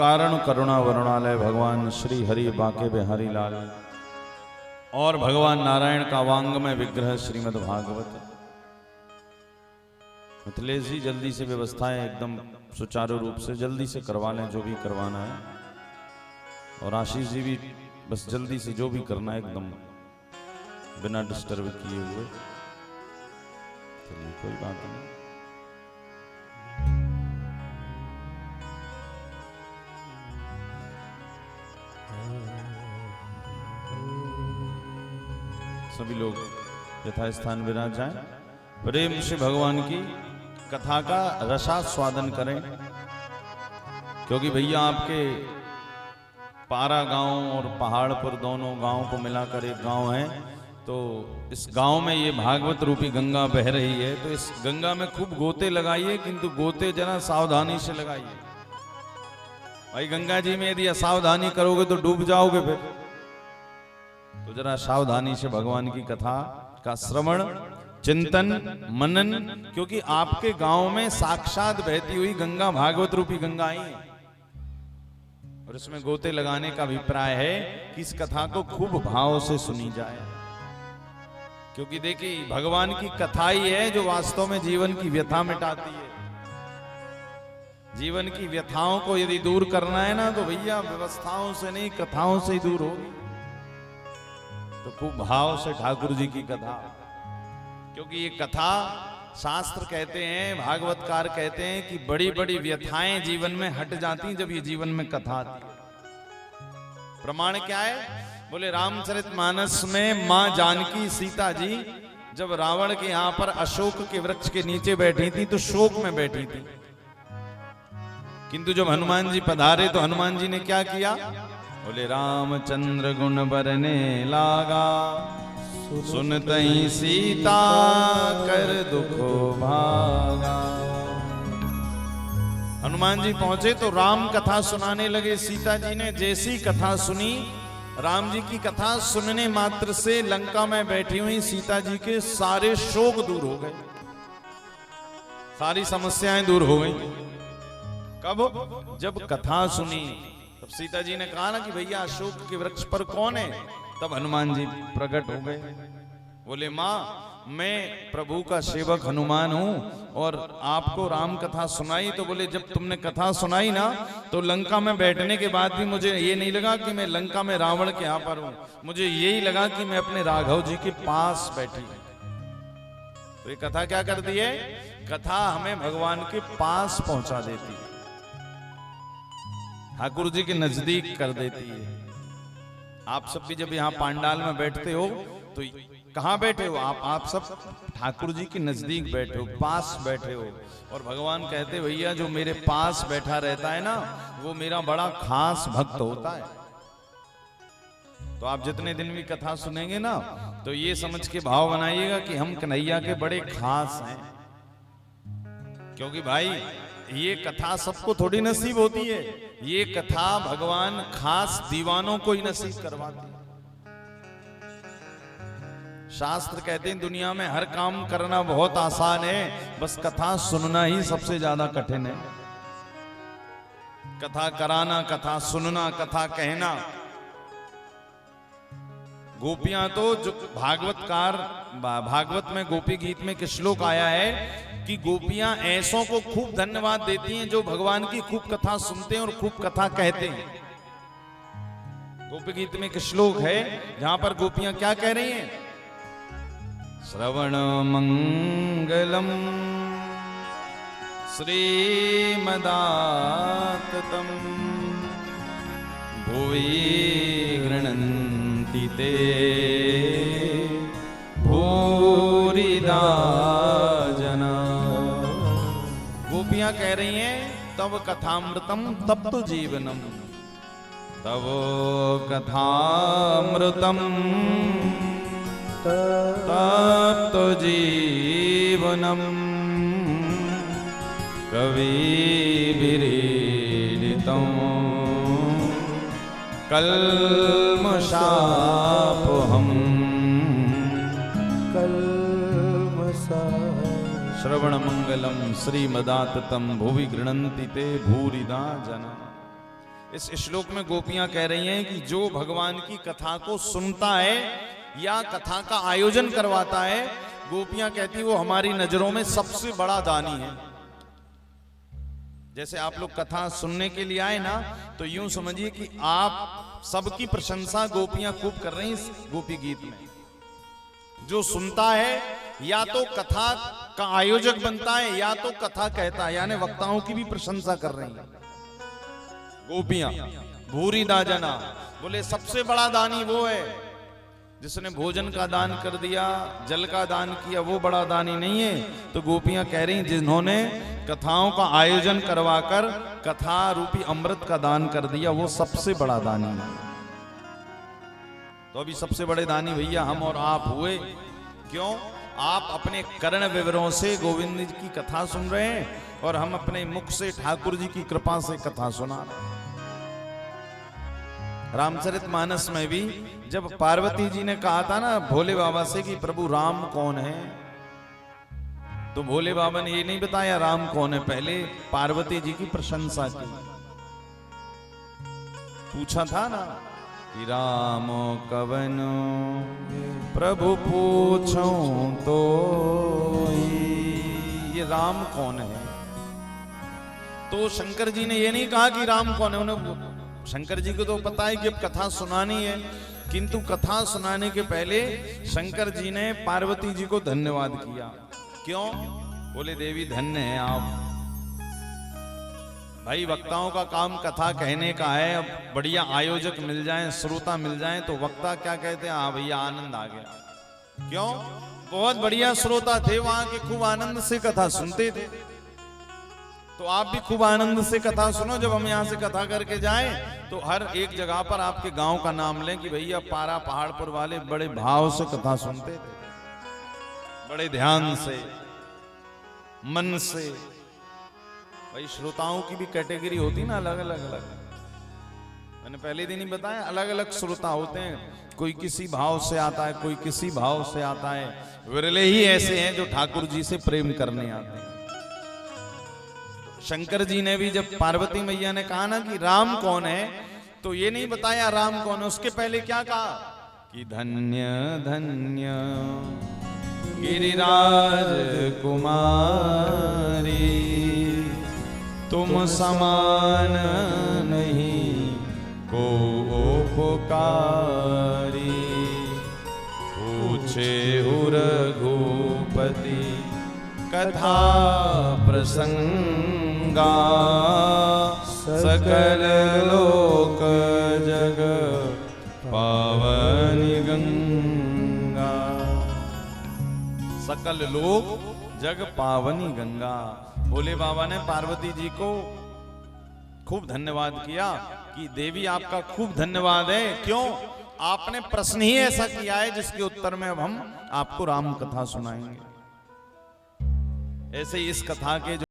कारण करुणा वरुणालय भगवान श्री हरि बांके बिहारी लाल और भगवान नारायण का वांग में विग्रह श्रीमद् भागवत। मिथिलेश जी जल्दी से व्यवस्थाएं एकदम सुचारू रूप से जल्दी से करवा लें जो भी करवाना है, और आशीष जी भी बस जल्दी से जो भी करना है एकदम बिना डिस्टर्ब किए हुए। चलिए कोई बात नहीं। सभी लोग यथास्थान विराज जाएं, प्रेम से भगवान की कथा का रसास्वादन करें, क्योंकि भैया आपके पारा गांव और पहाड़पुर दोनों गांव को मिलाकर एक गांव है। तो इस गांव में ये भागवत रूपी गंगा बह रही है, तो इस गंगा में खूब गोते लगाइए, किंतु गोते जरा सावधानी से लगाइए। भाई गंगा जी में यदि असावधानी करोगे तो डूब जाओगे फिर। तो जरा सावधानी से भगवान की कथा का श्रवण चिंतन मनन, क्योंकि आपके गांव में साक्षात बहती हुई गंगा भागवत रूपी गंगा आई है, और इसमें गोते लगाने का अभिप्राय है कि इस कथा को खूब भाव से सुनी जाए। क्योंकि देखिए भगवान की कथा ही है जो वास्तव में जीवन की व्यथा मिटाती है। जीवन की व्यथाओं को यदि दूर करना है ना, तो भैया व्यवस्थाओं से नहीं कथाओं से ही दूर होगी। तो खूब भाव से ठाकुर जी की कथा, क्योंकि ये कथा शास्त्र कहते हैं, भागवतकार कहते हैं कि बड़ी बड़ी व्यथाएं जीवन में हट जाती जब ये जीवन में कथा आती है। प्रमाण क्या है? बोले रामचरितमानस में मां जानकी सीता जी जब रावण के यहां पर अशोक के वृक्ष के नीचे बैठी थी तो शोक में बैठी थी, किंतु जब हनुमान जी पधारे तो हनुमान जी ने क्या किया? बोले रामचंद्र गुण बरने लागा, सुनतई सीता कर दुखो भागा। हनुमान जी पहुंचे तो राम कथा सुनाने लगे। सीता जी ने जैसी कथा सुनी, राम जी की कथा सुनने मात्र से लंका में बैठी हुई सीता जी के सारे शोक दूर हो गए, सारी समस्याएं दूर हो गई। कब? जब कथा सुनी। तब सीता जी ने कहा ना कि भैया अशोक के वृक्ष पर कौन है? तब हनुमान जी प्रकट हो गए। बोले मां मैं प्रभु का सेवक हनुमान हूं और आपको राम कथा सुनाई। तो बोले जब तुमने कथा सुनाई ना, तो लंका में बैठने के बाद भी मुझे ये नहीं लगा कि मैं लंका में रावण के यहां पर हूं, मुझे यही लगा कि मैं अपने राघव जी के पास बैठी। तो ये कथा क्या करती है? कथा हमें भगवान के पास पहुंचा देती है, ठाकुर जी के नजदीक कर देती है। आप सब भी जब यहाँ पांडाल में बैठते हो तो कहाँ बैठे हो आप सब ठाकुर जी के नजदीक बैठे हो, पास बैठे हो। और भगवान कहते भैया जो मेरे पास बैठा रहता है ना, वो मेरा बड़ा खास भक्त होता है। तो आप जितने दिन भी कथा सुनेंगे ना, तो ये समझ के भाव बनाइएगा कि हम कन्हैया के बड़े खास हैं। क्योंकि भाई ये कथा सबको थोड़ी नसीब होती है, ये कथा भगवान खास दीवानों को ही नसीब करवाते हैं। शास्त्र कहते हैं दुनिया में हर काम करना बहुत आसान है, बस कथा सुनना ही सबसे ज्यादा कठिन है। कथा कराना, कथा सुनना, कथा कहना। गोपियां तो जो भागवत में गोपी गीत में एक श्लोक आया है कि गोपियां ऐसों को खूब धन्यवाद देती हैं जो भगवान की खूब कथा सुनते हैं और खूब कथा कहते हैं। गोपी गीत में एक श्लोक है जहां पर गोपियां क्या कह रही हैं? श्रवण मंगलम श्रीमदाततम भुवि गृह्णन्ति ते भूरिदा जना। गोपियां कह रही हैं तव कथामृतम तप्त जीवनम, तव कथामृतम तप्त जीवनम, कविभिरीडितं कल्मषापहम्। श्रवण मंगलम श्रीमदाततम भुवि गृह्णन्ति ते भूरिदा जना। इस श्लोक में गोपियां कह रही हैं कि जो भगवान की कथा को सुनता है या कथा का आयोजन करवाता है, गोपियां कहती वो हमारी नजरों में सबसे बड़ा दानी है। जैसे आप लोग कथा सुनने के लिए आए ना, तो यूं समझिए कि आप सबकी प्रशंसा गोपियां खूब कर रही हैं इस गोपी गीत में। जो सुनता है या तो कथा का आयोजक बनता है या तो कथा कहता है, यानी वक्ताओं की भी प्रशंसा कर रही हैं गोपियां। भूरी दाजना, बोले सबसे बड़ा दानी वो है जिसने भोजन का दान कर दिया, जल का दान किया, वो बड़ा दानी नहीं है। तो गोपियां कह रही जिन्होंने कथाओं का आयोजन करवाकर कथा रूपी अमृत का दान कर दिया, वो सबसे बड़ा दानी है। तो अभी सबसे बड़े दानी भैया हम और आप हुए। क्यों? आप अपने कर्ण विवरों से गोविंद जी की कथा सुन रहे हैं और हम अपने मुख से ठाकुर जी की कृपा से कथा सुना रहे हैं। रामचरितमानस में भी जब पार्वती जी ने कहा था ना भोले बाबा से कि प्रभु राम कौन है, तो भोले बाबा ने ये नहीं बताया राम कौन है, पहले पार्वती जी की प्रशंसा की। पूछा था ना कि राम कवन प्रभु पूछो तो ये राम कौन है। तो शंकर जी ने ये नहीं कहा कि राम कौन है, उन्हें शंकर जी को तो पता है कि अब कथा सुनानी है, किंतु कथा सुनाने के पहले शंकर जी ने पार्वती जी को धन्यवाद किया। क्यों? बोले देवी धन्य है आप। भाई वक्ताओं का काम कथा कहने का है, अब बढ़िया आयोजक मिल जाएं, श्रोता मिल जाएं तो वक्ता क्या कहते हैं, हाँ भैया आनंद आ गया। क्यों? बहुत बढ़िया श्रोता थे वहां के, खूब आनंद से कथा सुनते थे। तो आप भी खूब आनंद से कथा सुनो। जब हम यहाँ से कथा करके जाएं तो हर एक जगह पर आपके गांव का नाम लें कि भैया पारा पहाड़पुर वाले बड़े भाव से कथा सुनते थे, बड़े ध्यान से, मन से। भाई श्रोताओं की भी कैटेगरी होती ना अलग अलग। मैंने पहले दिन ही बताया अलग अलग श्रोता होते हैं, कोई किसी भाव से आता है, कोई किसी भाव से आता है। विरले ही ऐसे हैं जो ठाकुर जी से प्रेम करने आते हैं। शंकर जी ने भी जब पार्वती मैया ने कहा ना कि राम कौन है, तो ये नहीं बताया राम कौन है, उसके पहले क्या कहा कि धन्य धन्य गिरिराज कुमारी, तुम समान नहीं को उपकारी, पूछे रघुपति कथा प्रसंगा, सकल लोक जग पावनी गंगा। सकल लोक जग पावनी गंगा। भोले बाबा ने पार्वती जी को खूब धन्यवाद किया कि देवी आपका खूब धन्यवाद है। क्यों? आपने प्रश्न ही ऐसा किया है जिसके उत्तर में अब हम आपको राम कथा सुनाएंगे। ऐसे इस कथा के जो